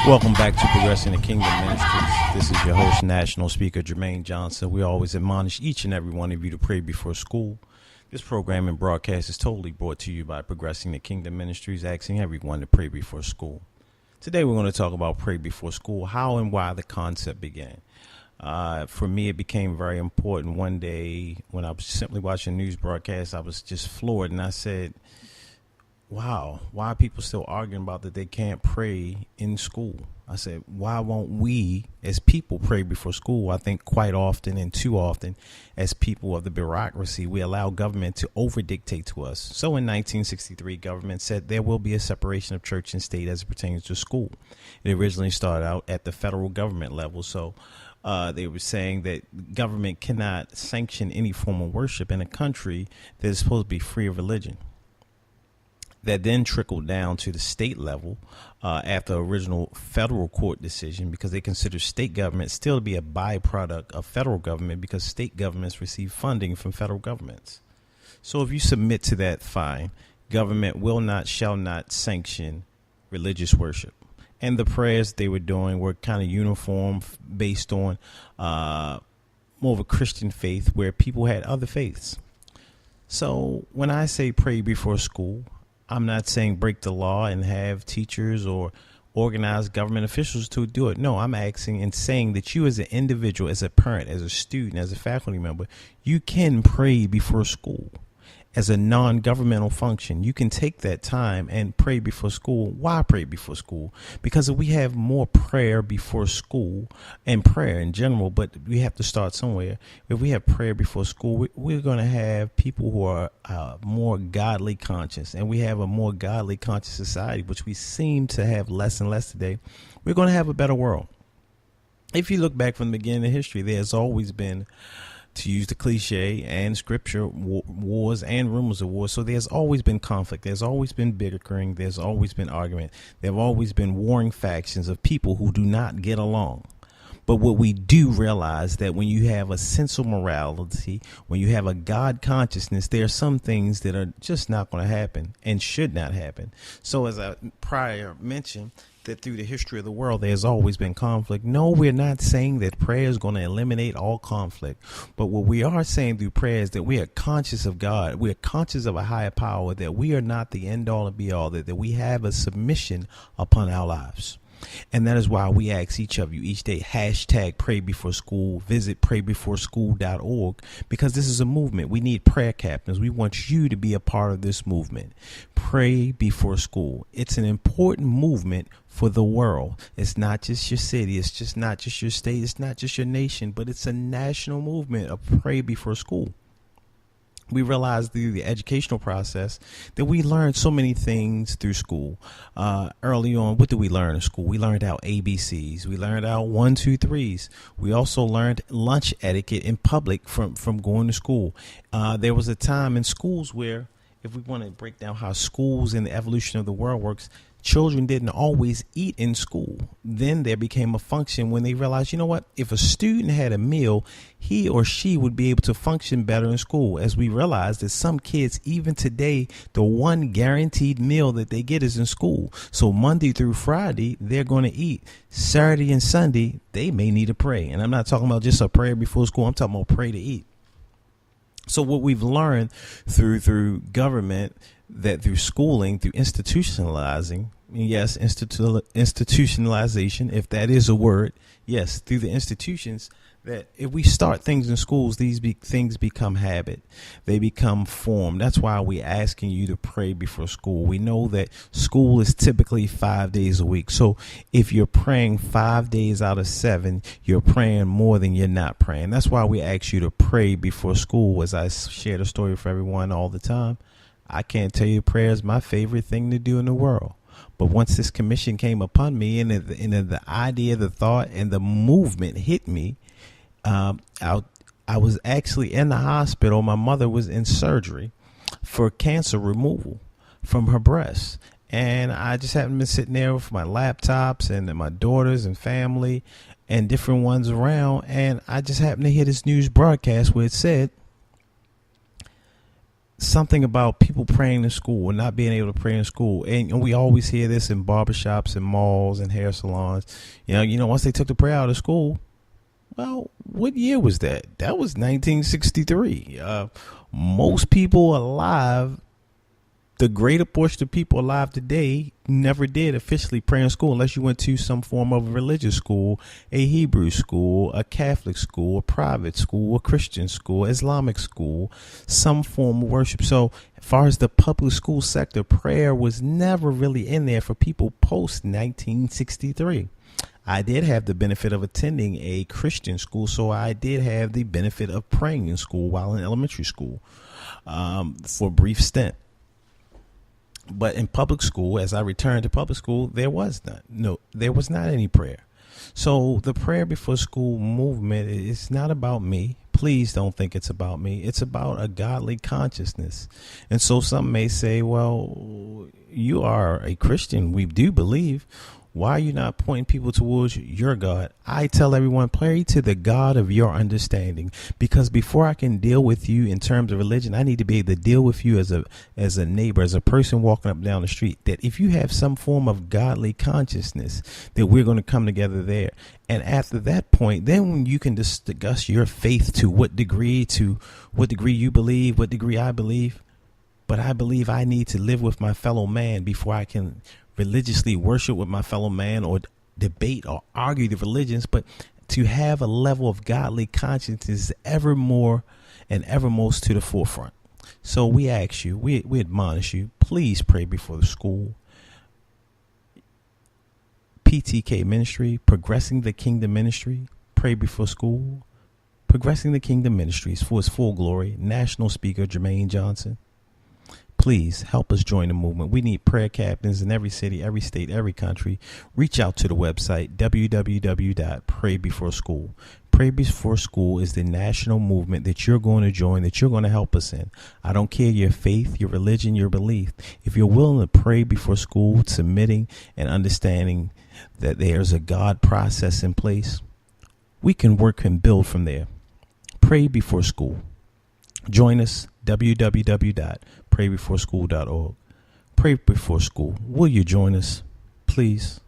Welcome back to Progressing the Kingdom Ministries. This is your host, National Speaker Jermaine Johnson. We always admonish each and every one of you to pray before school. This program and broadcast is totally brought to you by Progressing the Kingdom Ministries, asking everyone to pray before school. Today we're going to talk about pray before school, how and why the concept began. For me, it became very important. One day when I was simply watching a news broadcast, I was just floored, and I said, wow, why are people still arguing about that they can't pray in school? I said, why won't we as people pray before school? I think quite often and too often as people of the bureaucracy, we allow government to over dictate to us. So in 1963, government said there will be a separation of church and state as it pertains to school. It originally started out at the federal government level. So they were saying that government cannot sanction any form of worship in a country that is supposed to be free of religion. That then trickled down to the state level after the original federal court decision, because they consider state government still to be a byproduct of federal government because state governments receive funding from federal governments. So if you submit to that, fine. Government will not, shall not sanction religious worship. And the prayers they were doing were kind of uniform based on more of a Christian faith where people had other faiths. So when I say pray before school, I'm not saying break the law and have teachers or organized government officials to do it. No, I'm asking and saying that you as an individual, as a parent, as a student, as a faculty member, you can pray before school as a non-governmental function. You can take that time and pray before school. Why pray before school? Because if we have more prayer before school and prayer in general, but we have to start somewhere. If we have prayer before school, we're going to have people who are more godly conscious, and we have a more godly conscious society, which we seem to have less and less today. We're going to have a better world. If you look back from the beginning of history, there's always been, to use the cliche and scripture, wars and rumors of wars. So there's always been conflict. There's always been bickering. There's always been argument. There have always been warring factions of people who do not get along. But what we do realize that when you have a sense of morality, when you have a God consciousness, there are some things that are just not going to happen and should not happen. So as I prior mentioned, that through the history of the world, there's always been conflict. No, we're not saying that prayer is going to eliminate all conflict. But what we are saying through prayer is that we are conscious of God. We are conscious of a higher power, that we are not the end all and be all, that we have a submission upon our lives. And that is why we ask each of you each day, hashtag pray before school, visit PrayBeforeSchool.org, because this is a movement. We need prayer captains. We want you to be a part of this movement. Pray before school. It's an important movement for the world. It's not just your city. It's just not just your state. It's not just your nation, but it's a national movement of pray before school. We realized through the educational process that we learned so many things through school. Early on, what did we learn in school? We learned our ABCs. We learned our 1, 2, 3s. We also learned lunch etiquette in public from going to school. There was a time in schools where, if we want to break down how schools and the evolution of the world works, children didn't always eat in school. Then there became a function when they realized, you know what, if a student had a meal, he or she would be able to function better in school. As we realized that some kids, even today, the one guaranteed meal that they get is in school. So Monday through Friday, they're going to eat. Saturday and Sunday, they may need to pray. And I'm not talking about just a prayer before school. I'm talking about pray to eat. So what we've learned through government, that through schooling, through institutionalizing, yes, institutionalization, if that is a word, yes, through the institutions, that if we start things in schools, these things become habit. They become form. That's why we're asking you to pray before school. We know that school is typically 5 days a week. So if you're praying 5 days out of 7, you're praying more than you're not praying. That's why we ask you to pray before school. As I share the story for everyone all the time, I can't tell you prayer is my favorite thing to do in the world. But once this commission came upon me and the idea, the thought, and the movement hit me, I was actually in the hospital. My mother was in surgery for cancer removal from her breast. And I just happened to be sitting there with my laptops and my daughters and family and different ones around. And I just happened to hear this news broadcast where it said, something about people praying in school and not being able to pray in school. And we always hear this in barbershops and malls and hair salons. Once they took the prayer out of school, well, what year was that? That was 1963. Most people alive, the greater portion of people alive today, never did officially pray in school unless you went to some form of religious school, a Hebrew school, a Catholic school, a private school, a Christian school, Islamic school, some form of worship. So as far as the public school sector, prayer was never really in there for people post 1963. I did have the benefit of attending a Christian school, so I did have the benefit of praying in school while in elementary school for a brief stint. But in public school, as I returned to public school, there was not any prayer. So the prayer before school movement is not about me. Please don't think it's about me. It's about a godly consciousness. And so some may say, well, you are a Christian. We do believe. Why are you not pointing people towards your God? I tell everyone, pray to the God of your understanding, because before I can deal with you in terms of religion, I need to be able to deal with you as a neighbor, as a person walking up and down the street. That if you have some form of godly consciousness, that we're going to come together there. And after that point, then when you can discuss your faith to what degree you believe, what degree I believe. But I believe I need to live with my fellow man before I can religiously worship with my fellow man or debate or argue the religions. But to have a level of godly conscience is ever more and evermost to the forefront. So we ask you, we admonish you, please pray before the school. PTK Ministry, Progressing the Kingdom Ministry, Pray Before School, Progressing the Kingdom Ministries for His full glory. National Speaker Jermaine Johnson. Please help us join the movement. We need prayer captains in every city, every state, every country. Reach out to the website, www.PrayBeforeSchool. Pray Before School is the national movement that you're going to join, that you're going to help us in. I don't care your faith, your religion, your belief. If you're willing to pray before school, submitting and understanding that there's a God process in place, we can work and build from there. Pray Before School. Join us, www.PrayBeforeSchool.org. Pray Before School. Will you join us, please?